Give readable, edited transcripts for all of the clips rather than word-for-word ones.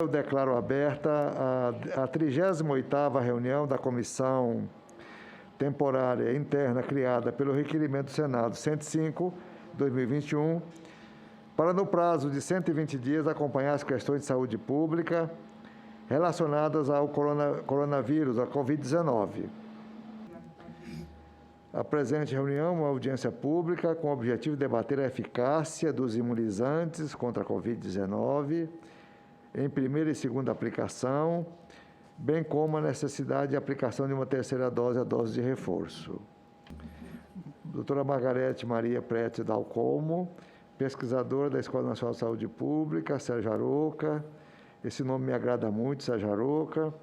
Eu declaro aberta a 38ª reunião da Comissão Temporária Interna criada pelo requerimento do Senado 105/2021, para no prazo de 120 dias acompanhar as questões de saúde pública relacionadas ao coronavírus, a Covid-19. A presente reunião é uma audiência pública com o objetivo de debater a eficácia dos imunizantes contra a Covid-19 em primeira e segunda aplicação, bem como a necessidade de aplicação de uma terceira dose, a dose de reforço. Doutora Margarete Maria Prete Dalcomo, pesquisadora da Escola Nacional de Saúde Pública, Sérgio Aroca, esse nome me agrada muito, Sérgio Aroca,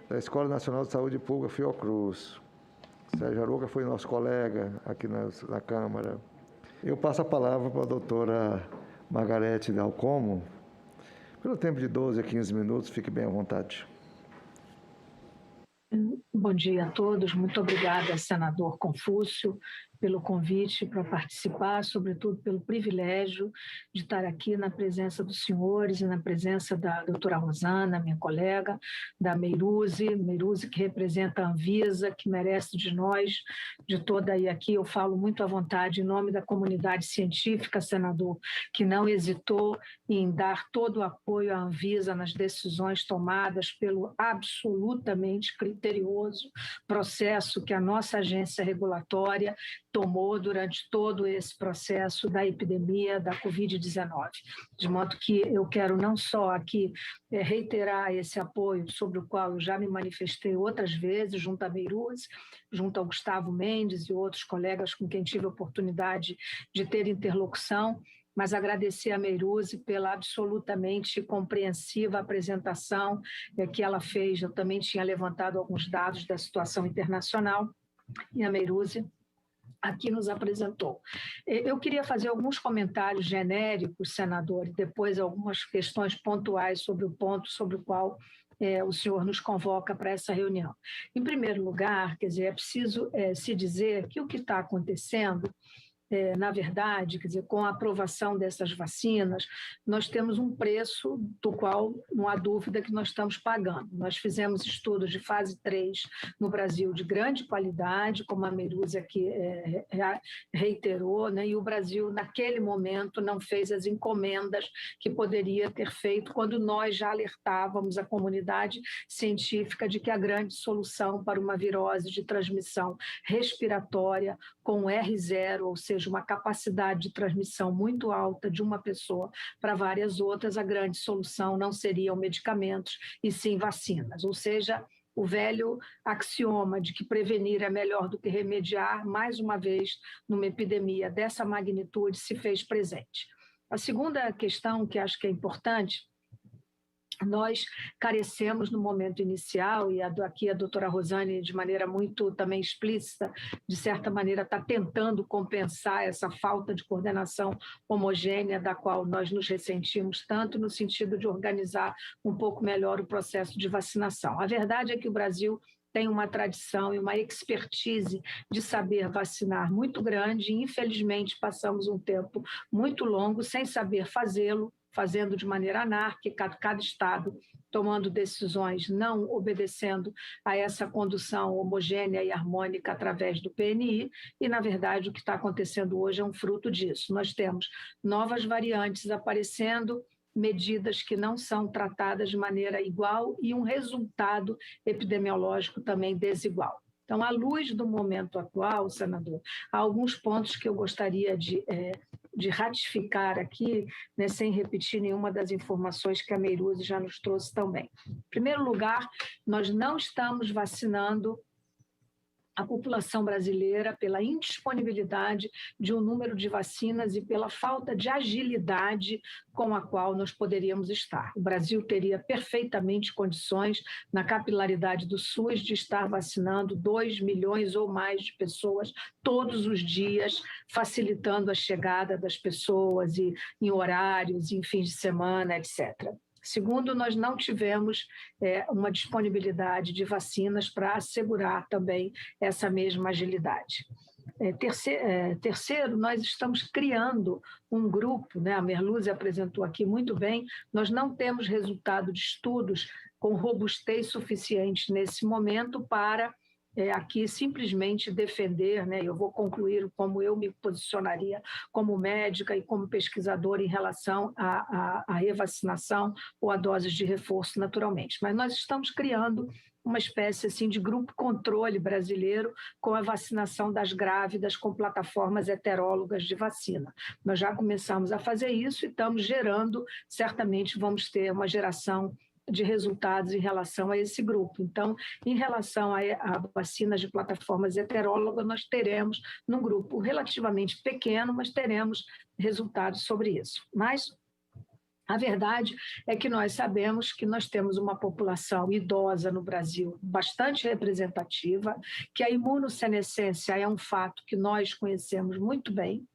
da Escola Nacional de Saúde Pública Fiocruz. Sérgio Aroca foi nosso colega aqui na Câmara. Eu passo a palavra para a doutora Margarete Dalcomo. Pelo tempo de 12 a 15 minutos, fique bem à vontade. Bom dia a todos. Muito obrigada, senador Confúcio, pelo convite para participar, sobretudo pelo privilégio de estar aqui na presença dos senhores e na presença da doutora Rosana, minha colega, da Meiruzi que representa a Anvisa, que merece de nós, de toda, e aqui eu falo muito à vontade em nome da comunidade científica, senador, que não hesitou em dar todo o apoio à Anvisa nas decisões tomadas pelo absolutamente criterioso processo que a nossa agência regulatória tomou durante todo esse processo da epidemia da Covid-19. De modo que eu quero não só aqui reiterar esse apoio sobre o qual eu já me manifestei outras vezes, junto à Meiruzi, junto ao Gustavo Mendes e outros colegas com quem tive a oportunidade de ter interlocução, mas agradecer a Meiruzi pela absolutamente compreensiva apresentação que ela fez. Eu também tinha levantado alguns dados da situação internacional e a Meiruzi aqui nos apresentou. Eu queria fazer alguns comentários genéricos, senador, e depois algumas questões pontuais sobre o ponto sobre o qual o senhor nos convoca para essa reunião. Em primeiro lugar, quer dizer, é preciso se dizer que o que está acontecendo, na verdade, quer dizer, com a aprovação dessas vacinas, nós temos um preço do qual não há dúvida que nós estamos pagando. Nós fizemos estudos de fase 3 no Brasil de grande qualidade, como a Meiruzi aqui reiterou, né? E o Brasil, naquele momento, não fez as encomendas que poderia ter feito quando nós já alertávamos a comunidade científica de que a grande solução para uma virose de transmissão respiratória com R0, ou seja, uma capacidade de transmissão muito alta de uma pessoa para várias outras, a grande solução não seriam medicamentos e sim vacinas. Ou seja, o velho axioma de que prevenir é melhor do que remediar, mais uma vez, numa epidemia dessa magnitude, se fez presente. A segunda questão que acho que é importante, nós carecemos no momento inicial, e aqui a doutora Rosane, de maneira muito também explícita, de certa maneira está tentando compensar essa falta de coordenação homogênea da qual nós nos ressentimos tanto, no sentido de organizar um pouco melhor o processo de vacinação. A verdade é que o Brasil tem uma tradição e uma expertise de saber vacinar muito grande, e infelizmente passamos um tempo muito longo sem saber fazê-lo, fazendo de maneira anárquica, cada estado tomando decisões, não obedecendo a essa condução homogênea e harmônica através do PNI, e, na verdade, o que está acontecendo hoje é um fruto disso. Nós temos novas variantes aparecendo, medidas que não são tratadas de maneira igual e um resultado epidemiológico também desigual. Então, à luz do momento atual, senador, há alguns pontos que eu gostaria de ratificar aqui, né, sem repetir nenhuma das informações que a Meiruzi já nos trouxe também. Em primeiro lugar, nós não estamos vacinando a população brasileira pela indisponibilidade de um número de vacinas e pela falta de agilidade com a qual nós poderíamos estar. O Brasil teria perfeitamente condições, na capilaridade do SUS, de estar vacinando 2 milhões ou mais de pessoas todos os dias, facilitando a chegada das pessoas e em horários, em fins de semana, etc. Segundo, nós não tivemos uma disponibilidade de vacinas para assegurar também essa mesma agilidade. Terceiro, nós estamos criando um grupo, né? A Merluzzi apresentou aqui muito bem, nós não temos resultado de estudos com robustez suficiente nesse momento para aqui simplesmente defender, né? Eu vou concluir como eu me posicionaria como médica e como pesquisadora em relação à revacinação ou a doses de reforço naturalmente. Mas nós estamos criando uma espécie assim, de grupo controle brasileiro com a vacinação das grávidas com plataformas heterólogas de vacina. Nós já começamos a fazer isso e estamos gerando, certamente vamos ter uma geração de resultados em relação a esse grupo. Então, em relação a vacinas de plataformas heterólogas, nós teremos, num grupo relativamente pequeno, mas teremos resultados sobre isso. Mas a verdade é que nós sabemos que nós temos uma população idosa no Brasil bastante representativa, que a imunossenescência é um fato que nós conhecemos muito bem,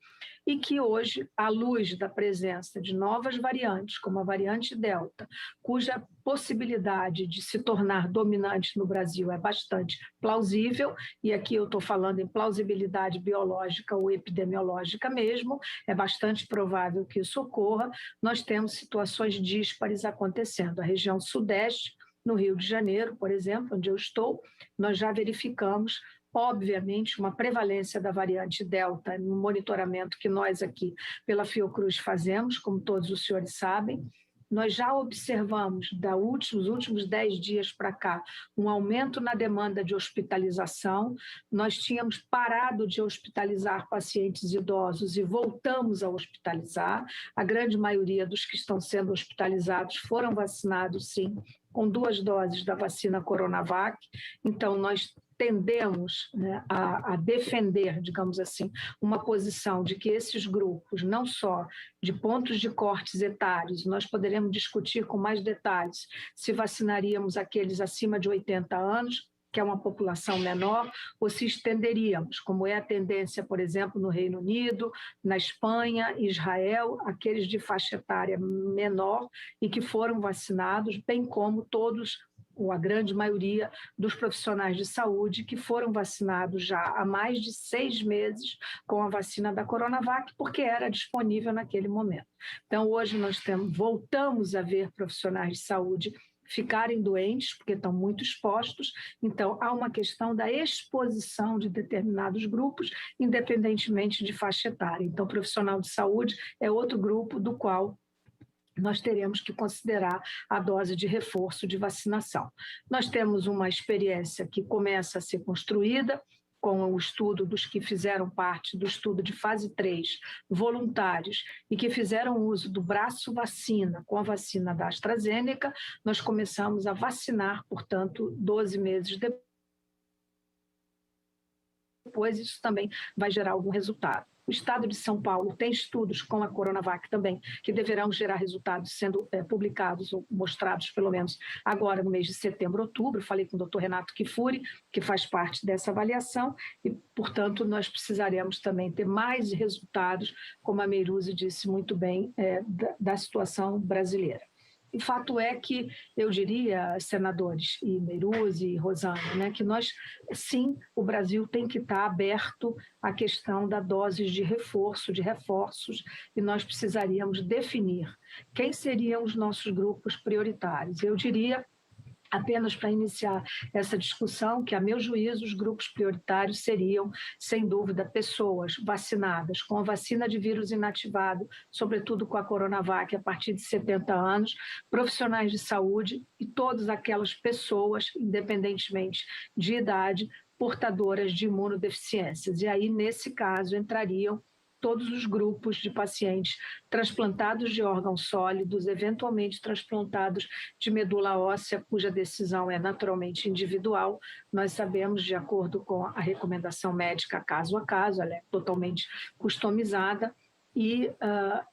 e que hoje, à luz da presença de novas variantes, como a variante Delta, cuja possibilidade de se tornar dominante no Brasil é bastante plausível, e aqui eu estou falando em plausibilidade biológica ou epidemiológica mesmo, é bastante provável que isso ocorra, nós temos situações díspares acontecendo. A região sudeste, no Rio de Janeiro, por exemplo, onde eu estou, nós já verificamos obviamente, uma prevalência da variante Delta no monitoramento que nós aqui pela Fiocruz fazemos, como todos os senhores sabem. Nós já observamos, dos últimos 10 dias para cá, um aumento na demanda de hospitalização. Nós tínhamos parado de hospitalizar pacientes idosos e voltamos a hospitalizar. A grande maioria dos que estão sendo hospitalizados foram vacinados, sim, com 2 doses da vacina Coronavac. Então, nós tendemos, né, a defender, digamos assim, uma posição de que esses grupos, não só de pontos de cortes etários, nós poderemos discutir com mais detalhes se vacinaríamos aqueles acima de 80 anos, que é uma população menor, ou se estenderíamos, como é a tendência, por exemplo, no Reino Unido, na Espanha, Israel, aqueles de faixa etária menor e que foram vacinados, bem como todos, ou a grande maioria dos profissionais de saúde que foram vacinados já há mais de 6 meses com a vacina da Coronavac, porque era disponível naquele momento. Então, hoje nós voltamos a ver profissionais de saúde ficarem doentes, porque estão muito expostos. Então, há uma questão da exposição de determinados grupos, independentemente de faixa etária. Então, profissional de saúde é outro grupo do qual nós teremos que considerar a dose de reforço de vacinação. Nós temos uma experiência que começa a ser construída, com o estudo dos que fizeram parte do estudo de fase 3, voluntários, e que fizeram uso do braço vacina com a vacina da AstraZeneca, nós começamos a vacinar, portanto, 12 meses depois, isso também vai gerar algum resultado. O Estado de São Paulo tem estudos com a Coronavac também, que deverão gerar resultados sendo publicados ou mostrados, pelo menos, agora no mês de setembro, outubro. Falei com o Dr. Renato Kifuri, que faz parte dessa avaliação, e, portanto, nós precisaremos também ter mais resultados, como a Merluzzi disse muito bem, da situação brasileira. E fato é que, eu diria, senadores, e Merluzzi e Rosana, né, que nós, sim, o Brasil tem que estar aberto à questão da doses de reforço, de reforços, e nós precisaríamos definir quem seriam os nossos grupos prioritários. Eu diria, apenas para iniciar essa discussão, que, a meu juízo, os grupos prioritários seriam, sem dúvida, pessoas vacinadas com a vacina de vírus inativado, sobretudo com a Coronavac, a partir de 70 anos, profissionais de saúde e todas aquelas pessoas, independentemente de idade, portadoras de imunodeficiências. E aí, nesse caso, entrariam todos os grupos de pacientes transplantados de órgãos sólidos, eventualmente transplantados de medula óssea, cuja decisão é naturalmente individual. Nós sabemos, de acordo com a recomendação médica caso a caso, ela é totalmente customizada, e a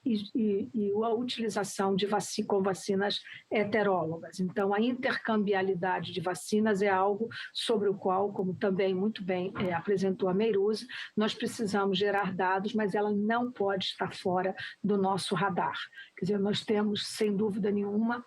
utilização de com vacinas heterólogas. Então, a intercambiabilidade de vacinas é algo sobre o qual, como também muito bem apresentou a Merluzzi, nós precisamos gerar dados, mas ela não pode estar fora do nosso radar. Quer dizer, nós temos, sem dúvida nenhuma,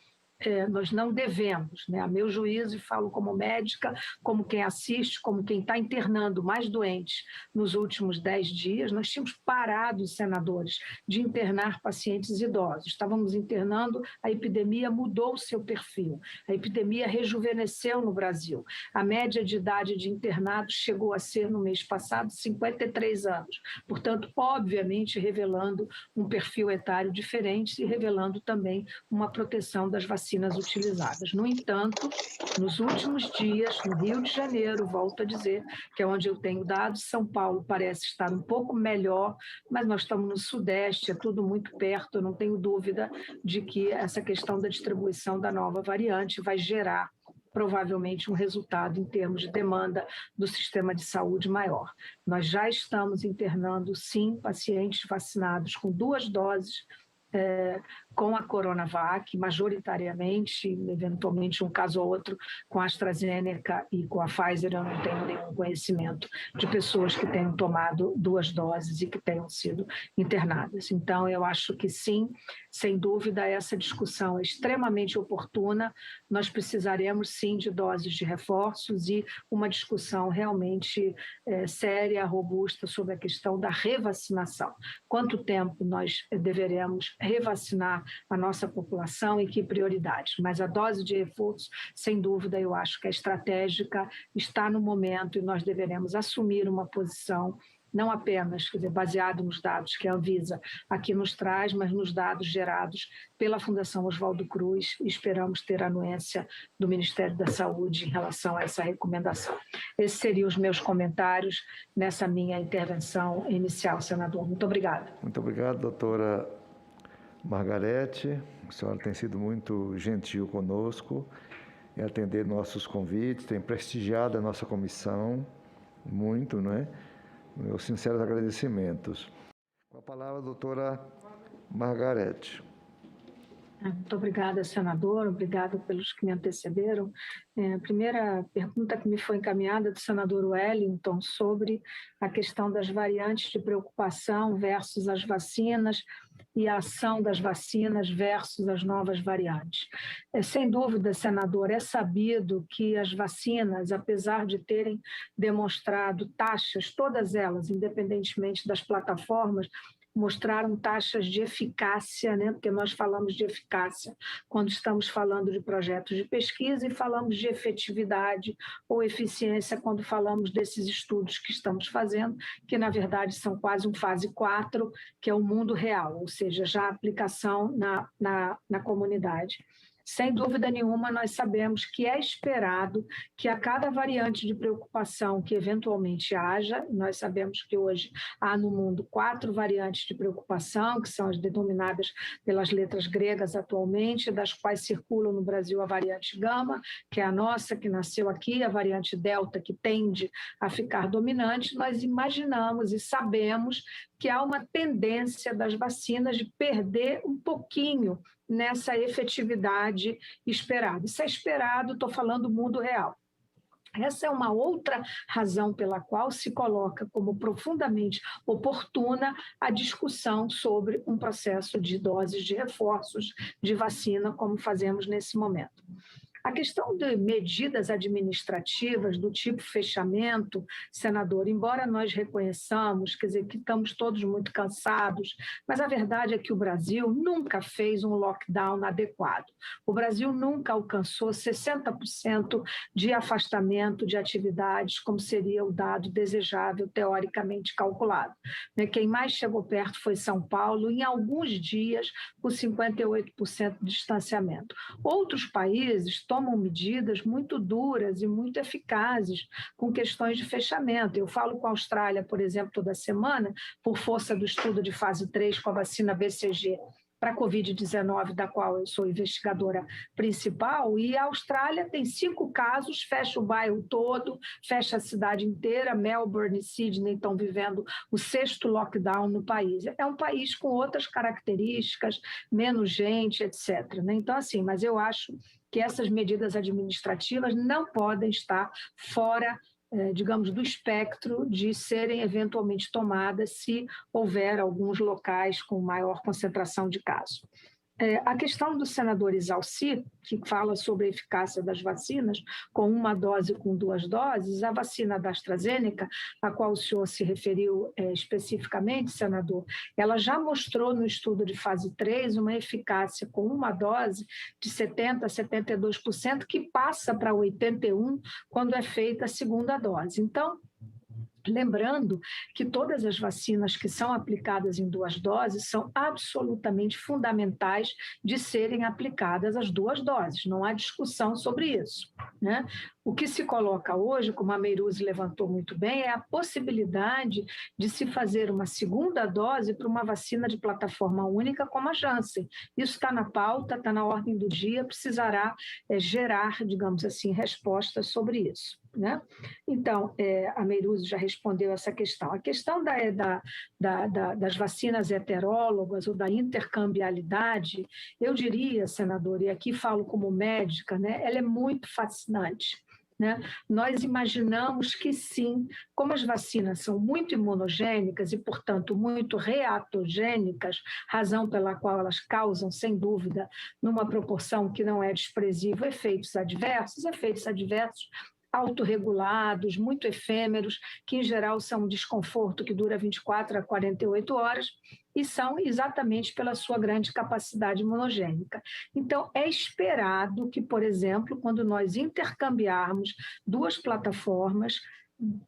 nós não devemos, né? A meu juízo, e falo como médica, como quem assiste, como quem está internando mais doentes nos últimos 10 dias, nós tínhamos parado, os senadores, de internar pacientes idosos. Estávamos internando, a epidemia mudou o seu perfil, a epidemia rejuvenesceu no Brasil. A média de idade de internados chegou a ser, no mês passado, 53 anos. Portanto, obviamente, revelando um perfil etário diferente e revelando também uma proteção das vacinas utilizadas. No entanto, nos últimos dias, no Rio de Janeiro, volto a dizer, que é onde eu tenho dados, São Paulo parece estar um pouco melhor, mas nós estamos no Sudeste, é tudo muito perto, eu não tenho dúvida de que essa questão da distribuição da nova variante vai gerar provavelmente um resultado em termos de demanda do sistema de saúde maior. Nós já estamos internando, sim, pacientes vacinados com 2 doses com a Coronavac, majoritariamente, eventualmente um caso ou outro com a AstraZeneca e com a Pfizer, eu não tenho nenhum conhecimento de pessoas que tenham tomado 2 doses e que tenham sido internadas. Então, eu acho que sim, sem dúvida, essa discussão é extremamente oportuna, nós precisaremos sim de doses de reforços e uma discussão realmente séria, robusta sobre a questão da revacinação. Quanto tempo nós deveremos revacinar a nossa população e que prioridades. Mas a dose de reforço, sem dúvida, eu acho que é estratégica, está no momento e nós deveremos assumir uma posição não apenas, quer dizer, baseado nos dados que a Anvisa aqui nos traz, mas nos dados gerados pela Fundação Oswaldo Cruz, e esperamos ter a anuência do Ministério da Saúde em relação a essa recomendação. Esses seriam os meus comentários nessa minha intervenção inicial, senador. Muito obrigada. Muito obrigado, doutora Margarete. A senhora tem sido muito gentil conosco em atender nossos convites, tem prestigiado a nossa comissão muito, não é? Meus sinceros agradecimentos. Com a palavra, a doutora Margarete. Muito obrigada, senador, obrigada pelos que me antecederam. A primeira pergunta que me foi encaminhada do senador Wellington sobre a questão das variantes de preocupação versus as vacinas e a ação das vacinas versus as novas variantes. Sem dúvida, senador, é sabido que as vacinas, apesar de terem demonstrado taxas, todas elas, independentemente das plataformas, mostraram taxas de eficácia, né? Porque nós falamos de eficácia quando estamos falando de projetos de pesquisa e falamos de efetividade ou eficiência quando falamos desses estudos que estamos fazendo, que na verdade são quase um fase 4, que é o mundo real, ou seja, já a aplicação na comunidade. Sem dúvida nenhuma, nós sabemos que é esperado que a cada variante de preocupação que eventualmente haja, nós sabemos que hoje há no mundo 4 variantes de preocupação, que são as denominadas pelas letras gregas atualmente, das quais circulam no Brasil a variante Gama, que é a nossa, que nasceu aqui, a variante Delta, que tende a ficar dominante. Nós imaginamos e sabemos que há uma tendência das vacinas de perder um pouquinho nessa efetividade esperada. Isso é esperado, estou falando do mundo real. Essa é uma outra razão pela qual se coloca como profundamente oportuna a discussão sobre um processo de doses de reforços de vacina, como fazemos nesse momento. A questão de medidas administrativas do tipo fechamento, senador, embora nós reconheçamos, quer dizer, que estamos todos muito cansados, mas a verdade é que o Brasil nunca fez um lockdown adequado. O Brasil nunca alcançou 60% de afastamento de atividades, como seria o dado desejável, teoricamente calculado. Quem mais chegou perto foi São Paulo, em alguns dias, com 58% de distanciamento. Outros países tomam medidas muito duras e muito eficazes com questões de fechamento. Eu falo com a Austrália, por exemplo, toda semana, por força do estudo de fase 3 com a vacina BCG para a Covid-19, da qual eu sou investigadora principal, e a Austrália tem 5 casos, fecha o bairro todo, fecha a cidade inteira, Melbourne e Sydney estão vivendo o 6º lockdown no país. É um país com outras características, menos gente, etc. Então, assim, mas eu acho que essas medidas administrativas não podem estar fora, digamos, do espectro de serem eventualmente tomadas se houver alguns locais com maior concentração de casos. A questão do senador Isalci, que fala sobre a eficácia das vacinas, com uma dose, com 2 doses, a vacina da AstraZeneca, a qual o senhor se referiu especificamente, senador, ela já mostrou no estudo de fase 3 uma eficácia com uma dose de 70% a 72%, que passa para 81% quando é feita a segunda dose. Então, lembrando que todas as vacinas que são aplicadas em 2 doses são absolutamente fundamentais de serem aplicadas as 2 doses, não há discussão sobre isso, né? O que se coloca hoje, como a Meiruzi levantou muito bem, é a possibilidade de se fazer uma segunda dose para uma vacina de plataforma única como a Janssen. Isso está na pauta, está na ordem do dia, precisará gerar, digamos assim, respostas sobre isso, né? Então, a Meiruzi já respondeu essa questão. A questão das vacinas heterólogas ou da intercambialidade, eu diria, senador, e aqui falo como médica, né, ela é muito fascinante, né? Nós imaginamos que sim, como as vacinas são muito imunogênicas e, portanto, muito reatogênicas, razão pela qual elas causam, sem dúvida, numa proporção que não é desprezível, efeitos adversos autorregulados, muito efêmeros, que em geral são um desconforto que dura 24 a 48 horas, e são exatamente pela sua grande capacidade imunogênica. Então, é esperado que, por exemplo, quando nós intercambiarmos 2 plataformas,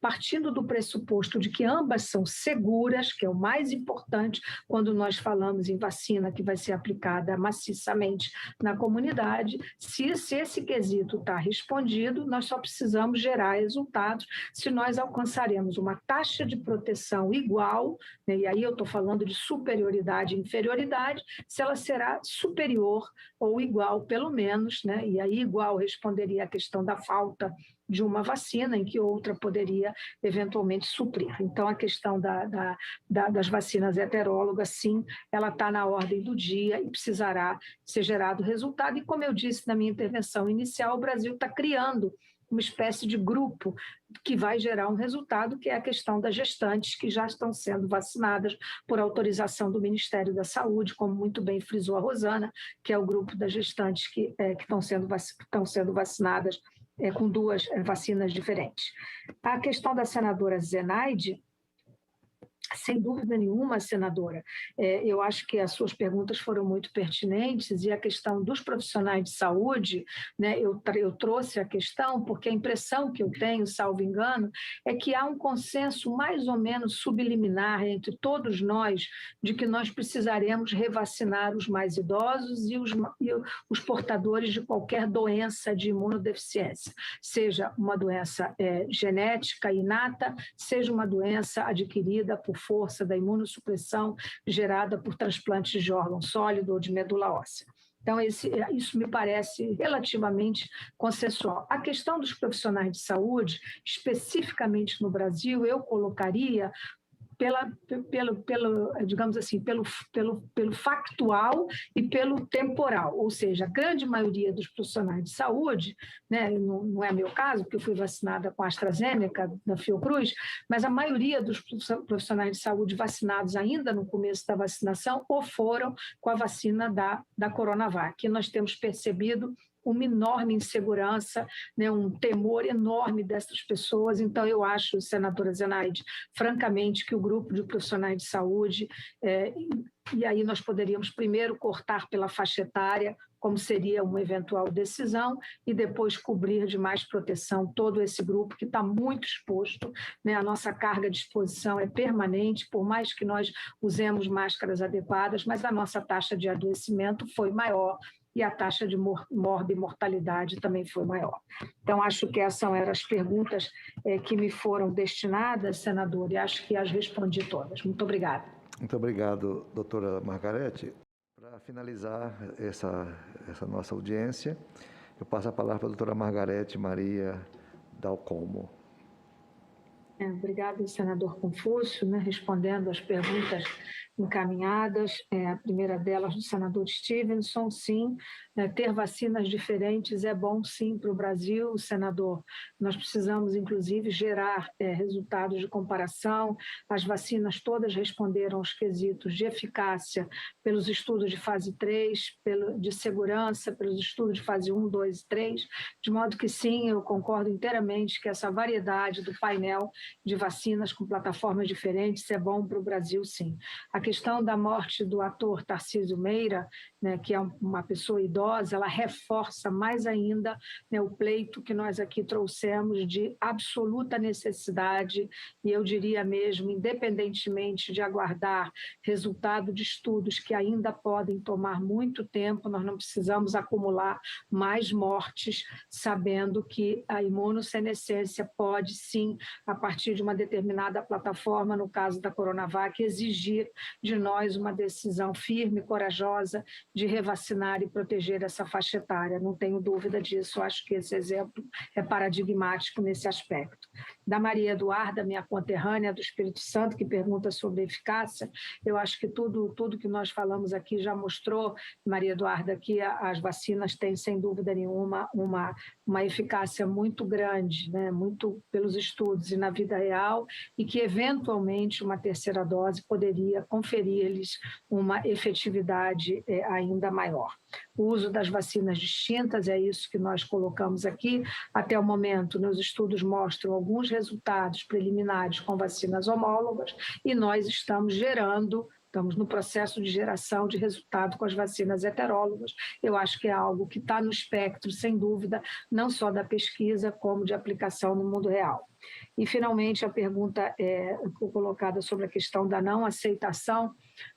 partindo do pressuposto de que ambas são seguras, que é o mais importante quando nós falamos em vacina que vai ser aplicada maciçamente na comunidade, se esse quesito está respondido, nós só precisamos gerar resultados se nós alcançaremos uma taxa de proteção igual, né, e aí eu estou falando de superioridade e inferioridade, se ela será superior ou igual, pelo menos, né, e aí igual responderia a questão da falta de uma vacina em que outra poderia eventualmente suprir. Então, a questão das vacinas heterólogas, sim, ela está na ordem do dia e precisará ser gerado resultado. E, como eu disse na minha intervenção inicial, o Brasil está criando uma espécie de grupo que vai gerar um resultado, que é a questão das gestantes que já estão sendo vacinadas por autorização do Ministério da Saúde, como muito bem frisou a Rosana, que é o grupo das gestantes que estão sendo vacinadas com 2 vacinas diferentes. A questão da senadora Zenaide, sem dúvida nenhuma, senadora, eu acho que as suas perguntas foram muito pertinentes e a questão dos profissionais de saúde, né, eu trouxe a questão porque a impressão que eu tenho, salvo engano, é que há um consenso mais ou menos subliminar entre todos nós de que nós precisaremos revacinar os mais idosos e os portadores de qualquer doença de imunodeficiência, seja uma doença genética inata, seja uma doença adquirida por força da imunossupressão gerada por transplantes de órgão sólido ou de medula óssea. Então, isso me parece relativamente consensual. A questão dos profissionais de saúde, especificamente no Brasil, eu colocaria digamos assim, pelo factual e pelo temporal, ou seja, a grande maioria dos profissionais de saúde, né, não é meu caso, porque eu fui vacinada com a AstraZeneca da Fiocruz, mas a maioria dos profissionais de saúde vacinados ainda no começo da vacinação ou foram com a vacina da Coronavac, que nós temos percebido uma enorme insegurança, né, um temor enorme dessas pessoas. Então, eu acho, senadora Zenaide, francamente, que o grupo de profissionais de saúde, e aí nós poderíamos primeiro cortar pela faixa etária, como seria uma eventual decisão, e depois cobrir de mais proteção todo esse grupo que está muito exposto, né? A nossa carga de exposição é permanente, por mais que nós usemos máscaras adequadas, mas a nossa taxa de adoecimento foi maior e a taxa de mortalidade também foi maior. Então, acho que essas eram as perguntas que me foram destinadas, senador, e acho que as respondi todas. Muito obrigada. Muito obrigado, doutora Margarete. Para finalizar essa nossa audiência, eu passo a palavra para a doutora Margarete Maria Dalcomo. Obrigada, senador Confúcio, né, respondendo às perguntas encaminhadas. A primeira delas, do senador Stevenson, sim, ter vacinas diferentes é bom, sim, para o Brasil, senador. Nós precisamos, inclusive, gerar resultados de comparação. As vacinas todas responderam aos quesitos de eficácia pelos estudos de fase 3, de segurança, pelos estudos de fase 1, 2 e 3, de modo que, sim, eu concordo inteiramente que essa variedade do painel de vacinas com plataformas diferentes é bom para o Brasil, sim. A questão da morte do ator Tarcísio Meira, né, que é uma pessoa idosa, ela reforça mais ainda, né, o pleito que nós aqui trouxemos de absoluta necessidade, e eu diria mesmo, independentemente de aguardar resultado de estudos que ainda podem tomar muito tempo, nós não precisamos acumular mais mortes, sabendo que a imunossenescência pode, sim, a partir de uma determinada plataforma, no caso da Coronavac, exigir de nós uma decisão firme e corajosa de revacinar e proteger essa faixa etária. Não tenho dúvida disso, acho que esse exemplo é paradigmático nesse aspecto. Da Maria Eduarda, minha conterrânea do Espírito Santo, que pergunta sobre eficácia, eu acho que tudo que nós falamos aqui já mostrou, Maria Eduarda, que as vacinas têm, sem dúvida nenhuma, uma eficácia muito grande, né, muito pelos estudos e na vida real, e que, eventualmente, uma terceira dose poderia conferir-lhes uma efetividade ainda maior. O uso das vacinas distintas, é isso que nós colocamos aqui. Até o momento, nos estudos mostram alguns resultados preliminares com vacinas homólogas, e nós estamos no processo de geração de resultado com as vacinas heterólogas. Eu acho que é algo que está no espectro, sem dúvida, não só da pesquisa, como de aplicação no mundo real. E, finalmente, a pergunta colocada sobre a questão da não aceitação.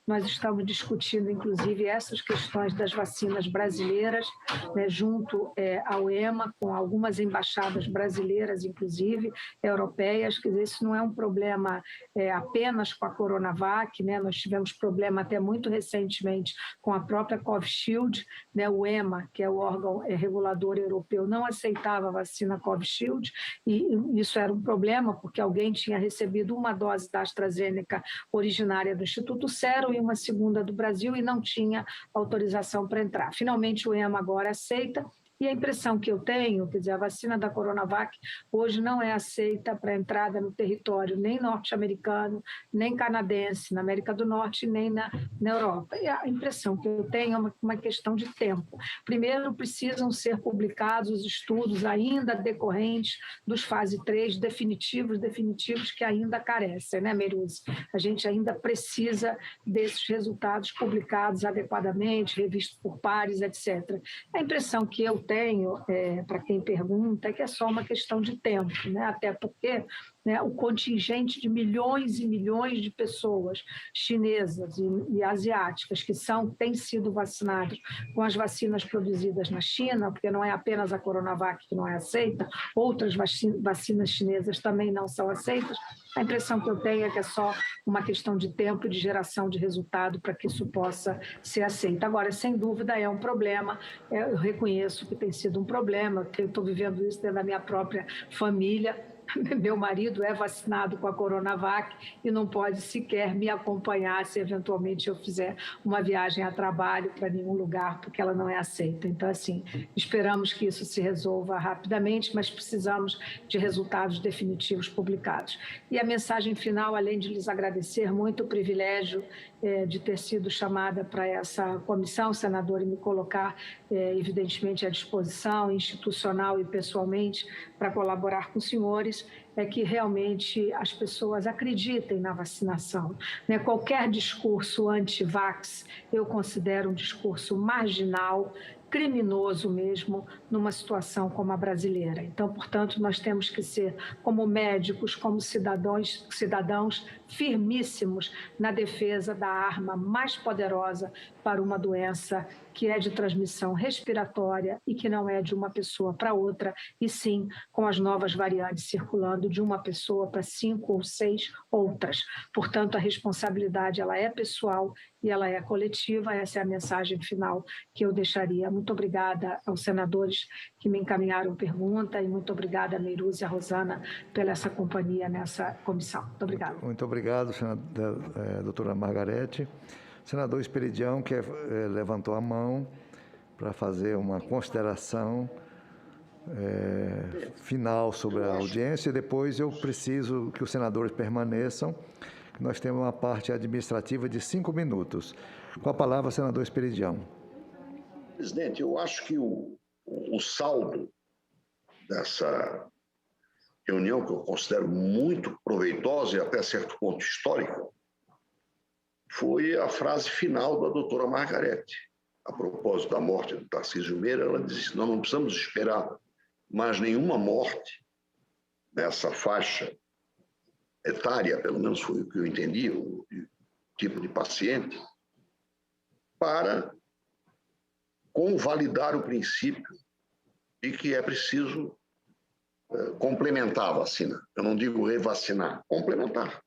Nós estamos discutindo, inclusive, essas questões das vacinas brasileiras, né, junto ao EMA, com algumas embaixadas brasileiras, inclusive, europeias. Quer dizer, isso não é um problema apenas com a Coronavac, né? Nós tivemos problema até muito recentemente com a própria Covishield, né? O EMA, que é o órgão regulador europeu, não aceitava a vacina Covishield, e isso era um problema, porque alguém tinha recebido uma dose da AstraZeneca originária do Instituto Serum e uma segunda do Brasil, e não tinha autorização para entrar. Finalmente, o EMA agora aceita. E a impressão que eu tenho, quer dizer, a vacina da Coronavac hoje não é aceita para entrada no território nem norte-americano, nem canadense, na América do Norte, nem na Europa. E a impressão que eu tenho é uma questão de tempo. Primeiro, precisam ser publicados os estudos ainda decorrentes dos fase 3 definitivos que ainda carecem, né, Meruzi? A gente ainda precisa desses resultados publicados adequadamente, revistos por pares, etc. A impressão que eu tenho, para quem pergunta, é que é só uma questão de tempo, né? Até porque, né, o contingente de milhões e milhões de pessoas chinesas e asiáticas que têm sido vacinadas com as vacinas produzidas na China, porque não é apenas a Coronavac que não é aceita, outras vacinas chinesas também não são aceitas. A impressão que eu tenho é que é só uma questão de tempo e de geração de resultado para que isso possa ser aceito. Agora, sem dúvida, é um problema. Eu reconheço que tem sido um problema, que eu estou vivendo isso dentro da minha própria família. Meu marido é vacinado com a Coronavac e não pode sequer me acompanhar se eventualmente eu fizer uma viagem a trabalho para nenhum lugar, porque ela não é aceita. Então, assim, esperamos que isso se resolva rapidamente, mas precisamos de resultados definitivos publicados. E a mensagem final, além de lhes agradecer muito o privilégio de ter sido chamada para essa comissão, senador, e me colocar, evidentemente, à disposição institucional e pessoalmente para colaborar com os senhores, é que realmente as pessoas acreditem na vacinação, né? Qualquer discurso anti-vax eu considero um discurso marginal, criminoso mesmo, numa situação como a brasileira. Então, portanto, nós temos que ser, como médicos, como cidadãos firmíssimos na defesa da arma mais poderosa para uma doença que é de transmissão respiratória e que não é de uma pessoa para outra, e sim com as novas variantes circulando de uma pessoa para 5 ou 6 outras. Portanto, a responsabilidade ela é pessoal e ela é coletiva. Essa é a mensagem final que eu deixaria. Muito obrigada aos senadores senadores que me encaminharam pergunta e muito obrigada a Meiruz e a Rosana pela essa companhia nessa comissão. Muito obrigada. Muito obrigado, doutora Margarete. Senador Esperidião, que levantou a mão para fazer uma consideração final sobre a audiência, e depois eu preciso que os senadores permaneçam. Nós temos uma parte administrativa de 5 minutos. Com a palavra, senador Esperidião. Presidente, eu acho que o saldo dessa reunião, que eu considero muito proveitosa e até certo ponto histórica, foi a frase final da doutora Margarete. A propósito da morte do Tarcísio Meira, ela disse: nós não precisamos esperar mais nenhuma morte nessa faixa etária, pelo menos foi o que eu entendi, o tipo de paciente, para convalidar o princípio de que é preciso complementar a vacina. Eu não digo revacinar, complementar.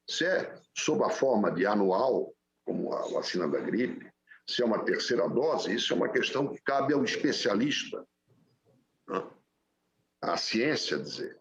Se é sob a forma de anual, como a vacina da gripe, se é uma terceira dose, isso é uma questão que cabe ao especialista, né? À ciência dizer.